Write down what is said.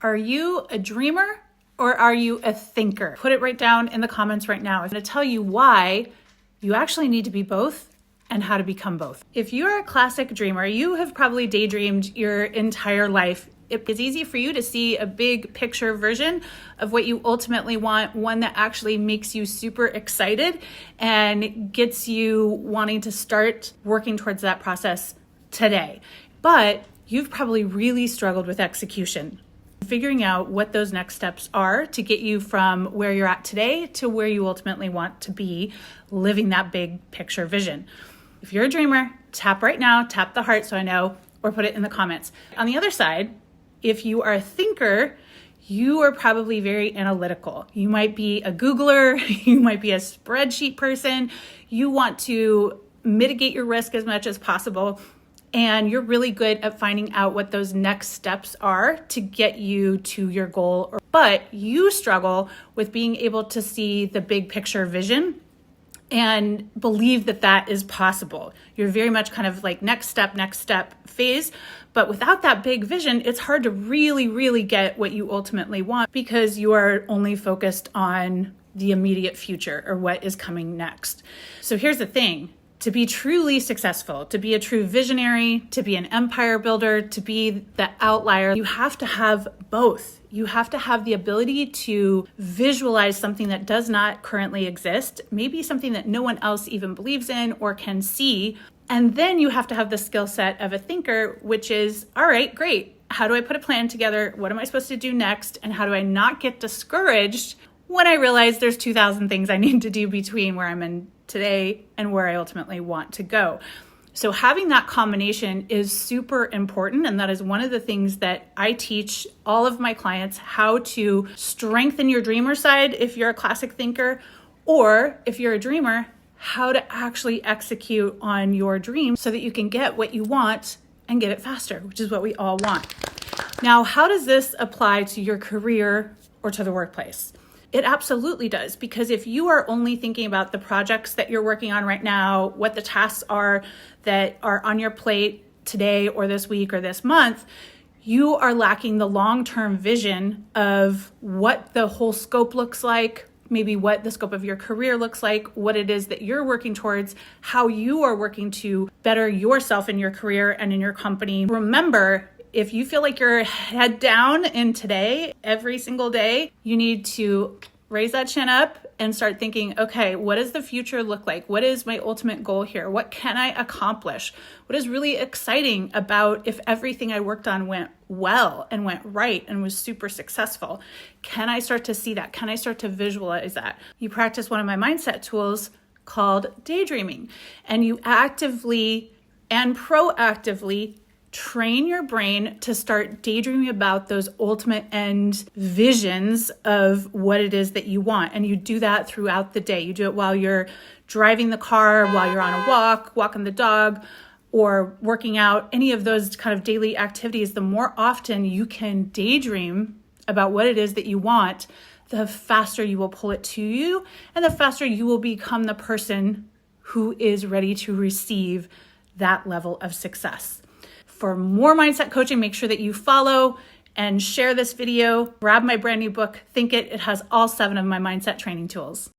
Are you a dreamer or are you a thinker? Put it right down in the comments right now. I'm going to tell you why you actually need to be both and how to become both. If you're a classic dreamer, you have probably daydreamed your entire life. It's easy for you to see a big picture version of what you ultimately want, one that actually makes you super excited and gets you wanting to start working towards that process today. But you've probably really struggled with execution, figuring out what those next steps are to get you from where you're at today to where you ultimately want to be, living that big picture vision. If you're a dreamer, tap right now, tap the heart so I know, or put it in the comments. On the other side, if you are a thinker, you are probably very analytical. You might be a Googler, you might be a spreadsheet person. You want to mitigate your risk as much as possible. And you're really good at finding out what those next steps are to get you to your goal. But you struggle with being able to see the big picture vision and believe that that is possible. You're very much kind of like next step phase. But without that big vision, it's hard to really get what you ultimately want because you are only focused on the immediate future or what is coming next. So here's the thing. To be truly successful, to be a true visionary, to be an empire builder, to be the outlier, you have to have both. You have to have the ability to visualize something that does not currently exist, maybe something that no one else even believes in or can see. And then you have to have the skill set of a thinker, which is, all right, great. How do I put a plan together? What am I supposed to do next? And how do I not get discouraged when I realize there's 2,000 things I need to do between where I'm in today and where I ultimately want to go? So having that combination is super important. And that is one of the things that I teach all of my clients, how to strengthen your dreamer side if you're a classic thinker, or if you're a dreamer, how to actually execute on your dream so that you can get what you want and get it faster, which is what we all want. Now, how does this apply to your career or to the workplace? It absolutely does, because if you are only thinking about the projects that you're working on right now, what the tasks are that are on your plate today or this week or this month, you are lacking the long-term vision of what the whole scope looks like, maybe what the scope of your career looks like, what it is that you're working towards, how you are working to better yourself in your career and in your company. Remember, if you feel like you're head down in today, every single day, you need to raise that chin up and start thinking, okay, what does the future look like? What is my ultimate goal here? What can I accomplish? What is really exciting about if everything I worked on went well and went right and was super successful? Can I start to see that? Can I start to visualize that? You practice one of my mindset tools called daydreaming, and you actively and proactively train your brain to start daydreaming about those ultimate end visions of what it is that you want. And you do that throughout the day. You do it while you're driving the car, while you're on a walk, walking the dog, or working out, any of those kind of daily activities. The more often you can daydream about what it is that you want, the faster you will pull it to you, and the faster you will become the person who is ready to receive that level of success. For more mindset coaching, make sure that you follow and share this video. Grab my brand new book, Think It. It has all 7 of my mindset training tools.